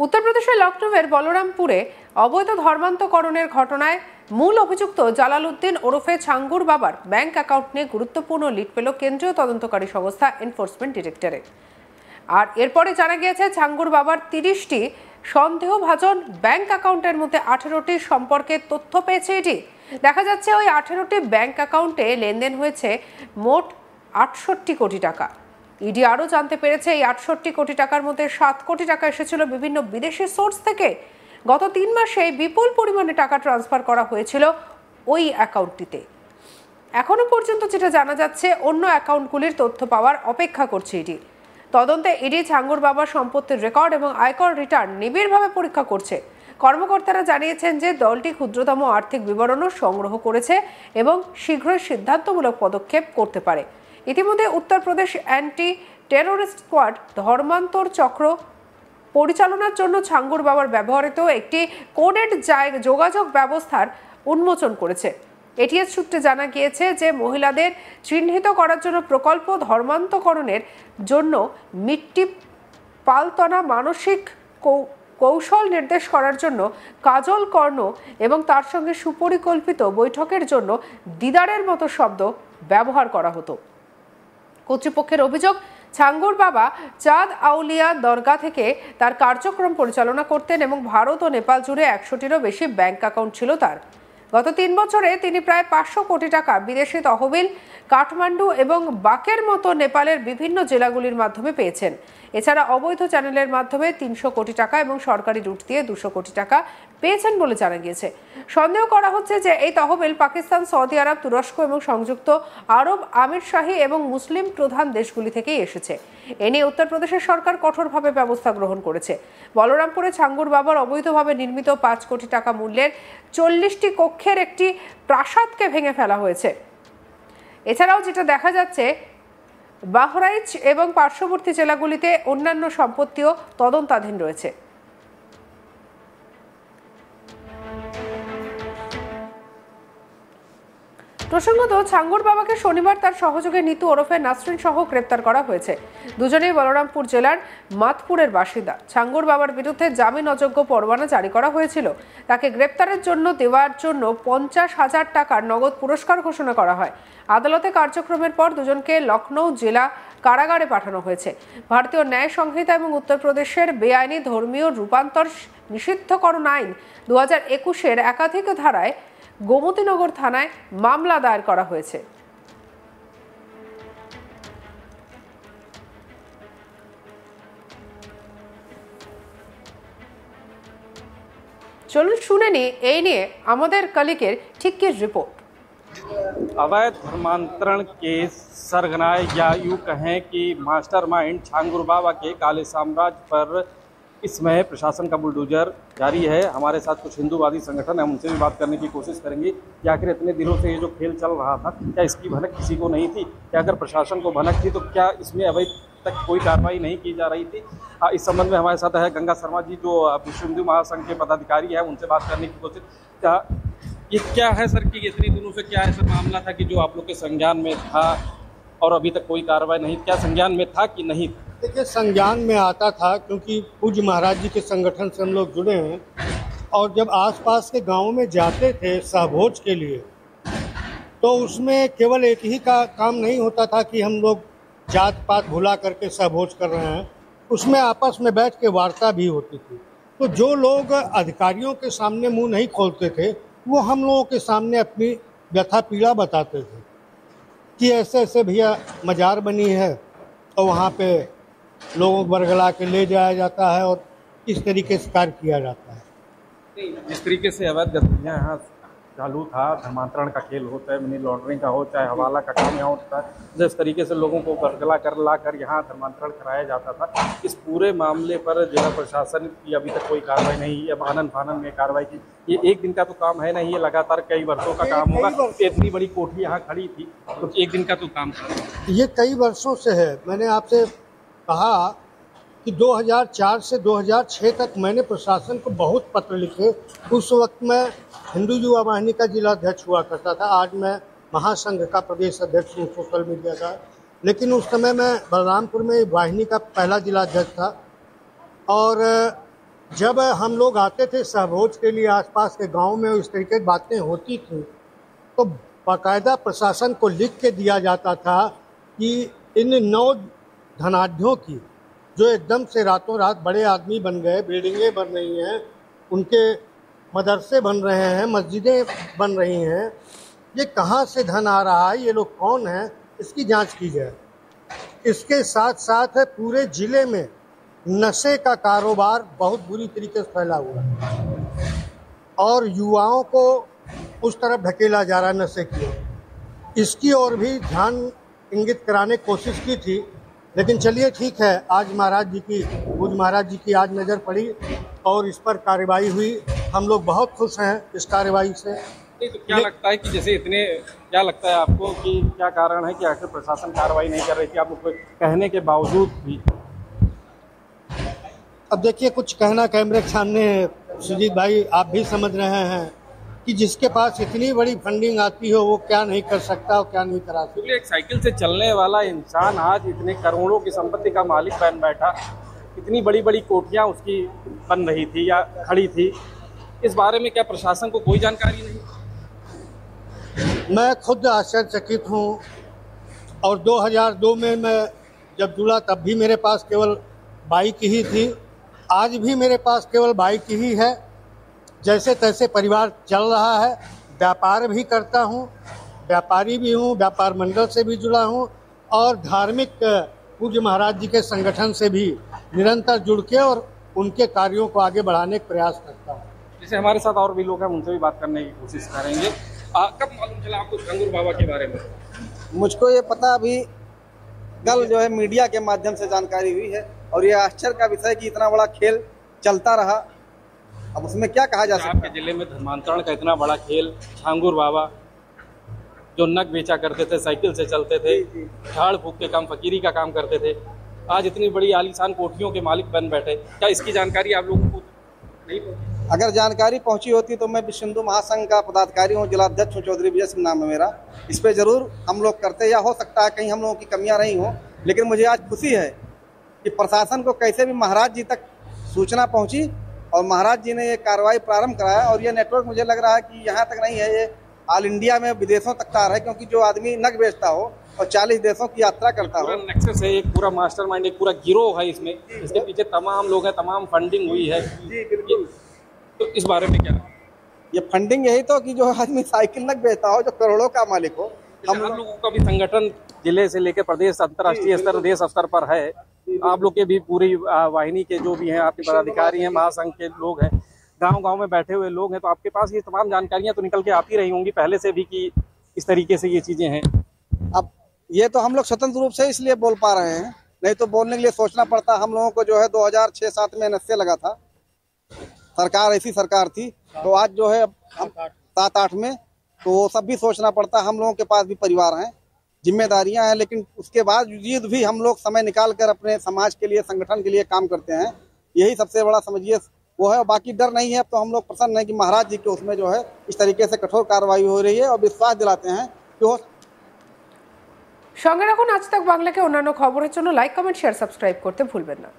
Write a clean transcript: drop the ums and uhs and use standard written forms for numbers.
উত্তরপ্রদেশের লখনৌয়ের বলরামপুরে অবৈধ ধর্মান্তকরণের ঘটনায় মূল অভিযুক্ত জালাল উদ্দিন ওরফে ছাঙ্গুর বাবার ব্যাংক অ্যাকাউন্ট নিয়ে গুরুত্বপূর্ণ লিড পেল কেন্দ্রীয় তদন্তকারী সংস্থা এনফোর্সমেন্ট ডিরেক্টরেট। আর এরপরে জানা গিয়েছে ছাঙ্গুর বাবার 30টি সন্দেহভাজন ব্যাংক অ্যাকাউন্টের মধ্যে 18টি সম্পর্কে তথ্য পেয়েছে এটি। দেখা যাচ্ছে ওই 18টি ব্যাংক অ্যাকাউন্টে লেনদেন হয়েছে মোট 68 কোটি টাকা। ইডি আরও জানতে পেরেছে এই 68 কোটি টাকার মধ্যে 7 কোটি টাকা এসেছিল বিভিন্ন বিদেশি সোর্স থেকে। গত 3 মাসে বিপুল পরিমাণে টাকা ট্রান্সফার করা হয়েছিল ওই অ্যাকাউন্টটিতে। এখনো পর্যন্ত যেটা জানা যাচ্ছে, অন্য অ্যাকাউন্টগুলির তথ্য পাওয়ার অপেক্ষা করছে ইডি। তদন্তে ইডি ছাঙ্গুর বাবার সম্পত্তির রেকর্ড এবং আয়কর রিটার্ন নিবিড়ভাবে পরীক্ষা করছে। কর্মকর্তারা জানিয়েছেন যে দলটি ক্ষুদ্রতম আর্থিক বিবরণও সংগ্রহ করেছে এবং শীঘ্রই সিদ্ধান্তমূলক পদক্ষেপ করতে পারে। ইতিমধ্যে উত্তরপ্রদেশ অ্যান্টি টেরোরিস্ট স্কোয়াড ধর্মান্তর চক্র পরিচালনার জন্য ছাঙ্গুর বাবার ব্যবহৃত একটি কোডেড যোগাযোগ ব্যবস্থার উন্মোচন করেছে। এটিএস সূত্রে জানা গিয়েছে যে মহিলাদের চিহ্নিত করার জন্য প্রকল্প, ধর্মান্তকরণের জন্য মিট্টি পালতনা মানসিক কৌশল নির্দেশ করার জন্য কাজল কর্ণ এবং তার সঙ্গে সুপরিকল্পিত বৈঠকের জন্য দিদারের মতো শব্দ ব্যবহার করা হতো। কর্তৃপক্ষের অভিযোগ, ছাঙ্গুর বাবা চাঁদ আউলিয়া দরগা থেকে তার কার্যক্রম পরিচালনা করতেন এবং ভারত ও নেপাল জুড়ে 100টিরও বেশি ব্যাংক অ্যাকাউন্ট ছিল তার। গত 3 বছরে তিনি প্রায় 500 কোটি টাকা বিদেশি তহবিল, কাঠমান্ডু এবং বাকের মতো নেপালের বিভিন্ন জেলাগুলির মাধ্যমে পেয়েছেন। এছাড়া অবৈধ চ্যানেলের মাধ্যমে 300 কোটি টাকা এবং সরকারি রুট দিয়ে 200 কোটি টাকা পেয়েছেন বলে জানা গিয়েছে। সন্দেহ করা হচ্ছে যে এই তহবিল পাকিস্তান, সৌদি আরব, তুরস্ক এবং সংযুক্ত আরব আমিরশাহী এবং মুসলিম প্রধান দেশগুলি থেকেই এসেছে। এ নিয়ে উত্তরপ্রদেশের সরকার কঠোরভাবে ব্যবস্থা গ্রহণ করেছে। বলরামপুরে ছাঙ্গুর বাবার অবৈধভাবে নির্মিত 5 কোটি টাকা মূল্যের 40টি কক্ষের একটি প্রাসাদকে ভেঙে ফেলা হয়েছে। এছাড়াও যেটা দেখা যাচ্ছে, বাহরাইচ এবং পার্শ্ববর্তী জেলাগুলিতে অন্যান্য সম্পত্তিও তদন্তাধীন রয়েছে। প্রসঙ্গত, ছাঙ্গুর বাবাকে শনিবার তার সহযোগী নিতু ওরফে নাসরিন সহ গ্রেপ্তার করা হয়েছে। দুজনেই বলরামপুর জেলার মাতপুরের বাসিন্দা। ছাঙ্গুর বাবার বিরুদ্ধে জামিন অযোগ্য পরোয়ানা জারি করা হয়েছিল। তাকে গ্রেপ্তারের জন্য দেওয়ার জন্য 50,000 টাকার নগদ পুরস্কার ঘোষণা করা হয়। আদালতে কার্যক্রমের পর দুজনকে লখনৌ জেলা কারাগারে পাঠানো হয়েছে। ভারতীয় ন্যায় সংহিতা এবং উত্তরপ্রদেশের বেআইনি ধর্মীয় রূপান্তর নিষিদ্ধকরণ আইন 2021-এর একাধিক ধারায় গোমতীনগর থানায় মামলা দায়ের করা হয়েছে। চলুন শুনে নি এই নিয়ে আমাদের কলিগের ঠিক কি রিপোর্ট। अवैध धर्मांतरण के सरगनाए या यूँ कहें कि मास्टरमाइंड छांगुर बाबा के काले साम्राज्य पर इसमें प्रशासन का बुलडोजर जारी है। हमारे साथ कुछ हिंदूवादी संगठन है, उनसे भी बात करने की कोशिश करेंगे कि आखिर इतने दिनों से ये जो खेल चल रहा था, क्या इसकी भनक किसी को नहीं थी? क्या अगर प्रशासन को भनक थी तो क्या इसमें अभी तक कोई कार्रवाई नहीं की जा रही थी? इस संबंध में हमारे साथ है गंगा शर्मा जी, जो विश्व हिंदू महासंघ के पदाधिकारी है, उनसे बात करने की कोशिश। ये क्या है सर कि इतने दिनों से क्या ऐसा मामला था कि जो आप लोग के संज्ञान में था और अभी तक कोई कार्रवाई नहीं? क्या संज्ञान में था कि नहीं? देखिए, संज्ञान में आता था क्योंकि पूज्य महाराज जी के संगठन से हम लोग जुड़े हैं और जब आसपास के गांवों में जाते थे सहभोज के लिए, तो उसमें केवल एक ही का काम नहीं होता था कि हम लोग जात पात भुला करके सहभोज कर रहे हैं, उसमें आपस में बैठ के वार्ता भी होती थी। तो जो लोग अधिकारियों के सामने मुंह नहीं खोलते थे, वो हम लोगों के सामने अपनी व्यथा पीड़ा बताते थे कि ऐसे ऐसे भैया मजार बनी है और वहाँ पे लोगों को बरगला के ले जाया जाता है और इस तरीके से कार्य किया जाता है। जिस तरीके से अवैध गतिविधियाँ यहाँ चालू था, धर्मांतरण का खेल होता है, मनी लॉन्ड्रिंग का हो, चाहे हवाला का काम यहाँ होता है, जिस तरीके से लोगों को बरगला कर ला कर यहाँ धर्मांतरण कराया जाता था, इस पूरे मामले पर जिला प्रशासन की अभी तक कोई कार्रवाई नहीं है। अब आनन फानन में कार्रवाई की, ये एक दिन का तो काम है नहीं, ये लगातार कई वर्षों का काम होगा। इतनी बड़ी कोठी यहाँ खड़ी थी तो एक दिन का तो काम था। ये कई वर्षों से है। मैंने आपसे कहा कि 2004 से 2006 तक मैंने प्रशासन को बहुत पत्र लिखे। उस वक्त मैं हिंदू युवा वाहिनी का जिला अध्यक्ष हुआ करता था, आज मैं महासंघ का प्रदेश अध्यक्ष हूँ सोशल मीडिया का। लेकिन उस समय मैं बलरामपुर में वाहिनी का पहला जिला अध्यक्ष था और जब हम लोग आते थे सहभोज के लिए आसपास के गांव में, इस तरीके की बातें होती थी तो बाकायदा प्रशासन को लिख के दिया जाता था कि इन 9 धनाढ्यों की जो एकदम से रातों रात बड़े आदमी बन गए, बिल्डिंगें बन रही हैं, उनके मदरसे बन रहे हैं, मस्जिदें बन रही हैं, ये कहाँ से धन आ रहा है, ये लोग कौन हैं, इसकी जांच की जाए। इसके साथ साथ पूरे ज़िले में नशे का कारोबार बहुत बुरी तरीके से फैला हुआ है और युवाओं को उस तरफ धकेला जा रहा है नशे की ओर। इसकी ओर भी ध्यान इंगित कराने की कोशिश की थी, लेकिन चलिए ठीक है, आज पूज महाराज जी की आज नज़र पड़ी और इस पर कार्रवाई हुई। हम लोग बहुत खुश हैं इस कार्रवाई से। तो क्या लगता है कि जैसे क्या लगता है आपको कि क्या कारण है कि आखिर प्रशासन कार्रवाई नहीं कर रही थी आप लोग को कहने के बावजूद भी? अब देखिए, कुछ कहना कैमरे के सामने है सुजीत भाई, आप भी समझ रहे हैं कि जिसके पास इतनी बड़ी फंडिंग आती हो वो क्या नहीं कर सकता और क्या नहीं करा सकता। क्योंकि एक साइकिल से चलने वाला इंसान आज इतने करोड़ों की संपत्ति का मालिक बन बैठा, इतनी बड़ी बड़ी कोठियां उसकी बन रही थी या खड़ी थी, इस बारे में क्या प्रशासन को कोई जानकारी नहीं? मैं खुद आश्चर्यचकित हूँ और 2002 में मैं जब जुड़ा तब भी मेरे पास केवल बाइक ही थी, आज भी मेरे पास केवल बाइक ही है। जैसे तैसे परिवार चल रहा है, व्यापार भी करता हूँ, व्यापारी भी हूँ, व्यापार मंडल से भी जुड़ा हूँ और धार्मिक पूज्य महाराज जी के संगठन से भी निरंतर जुड़ के और उनके कार्यों को आगे बढ़ाने का प्रयास करता हूँ। जैसे हमारे साथ और भी लोग हैं, उनसे भी बात करने की कोशिश करेंगे। कब मालूम चला आपको छांगुर बाबा के बारे में? मुझको ये पता अभी कल जो है मीडिया के माध्यम से जानकारी हुई है और ये आश्चर्य का विषय कि इतना बड़ा खेल चलता रहा, अब उसमें क्या कहा जा सकता है। आपके जिले में धर्मांतरण का इतना बड़ा खेल, छांगुर बाबा जो नग बेचा करते थे, साइकिल से चलते थे, झाड़ फूक के काम, फकीरी का काम करते थे, आज इतनी बड़ी आलीशान कोठियों के मालिक बन बैठे, क्या इसकी जानकारी आप लोगों को नहीं पहुंची? अगर जानकारी पहुंची होती तो मैं विश्व हिंदू महासंघ का पदाधिकारी हूँ, जिलाध्यक्ष हूँ, चौधरी विजय सिंह नाम है मेरा। इस पे जरूर हम लोग करते, या हो सकता है कहीं हम लोगों की कमियां रही हों, लेकिन मुझे आज खुशी है कि प्रशासन को कैसे भी महाराज जी तक सूचना पहुंची और महाराज जी ने ये कार्रवाई प्रारंभ कराया। और ये नेटवर्क मुझे लग रहा है कि यहाँ तक नहीं है, ये ऑल इंडिया में विदेशों तक आ रहा है, क्योंकि जो आदमी नग बेचता हो और 40 देशों की यात्रा करता हो, नेक्सस है, एक पूरा मास्टरमाइंड, एक पूरा गिरोह है इसमें, इसके पीछे तमाम लोग हैं, तमाम फंडिंग हुई है। जी बिल्कुल। तो इस बारे में क्या? ये फंडिंग यही तो कि जो आदमी साइकिल नग बेचता हो, जो करोड़ों का मालिक हो। हम लोगों का भी संगठन जिले से लेकर प्रदेश, अंतर्राष्ट्रीय स्तर, देश स्तर पर है। आप लोग के भी पूरी वाहिनी के जो भी हैं, आपके पदाधिकारी हैं, महासंघ के लोग हैं, गांव-गांव में बैठे हुए लोग हैं, तो आपके पास ये तमाम जानकारियां तो निकल के आती रही होंगी पहले से भी कि इस तरीके से ये चीजें हैं। अब ये तो हम लोग स्वतंत्र रूप से इसलिए बोल पा रहे हैं, नहीं तो बोलने के लिए सोचना पड़ता। हम लोगों को जो है 2006-07 में नशे लगा था, सरकार ऐसी सरकार थी, तो आज जो है 7-8 में तो वो सब भी सोचना पड़ता। हम लोगों के पास भी परिवार हैं, जिम्मेदारियां हैं, लेकिन उसके बावजूद भी हम लोग समय निकाल कर अपने समाज के लिए, संगठन के लिए काम करते हैं। यही सबसे बड़ा समझिए वो है। बाकी डर नहीं है। अब तो हम लोग प्रसन्न हैं कि महाराज जी के उसमें जो है इस तरीके से कठोर कार्रवाई हो रही है और विश्वास दिलाते हैं कि वो। সঙ্গে রাখুন আজ তাক বাংলাকে। অন্যান্য খবরের জন্য লাইক, কমেন্ট, শেয়ার, সাবস্ক্রাইব করতে ভুলবেন না।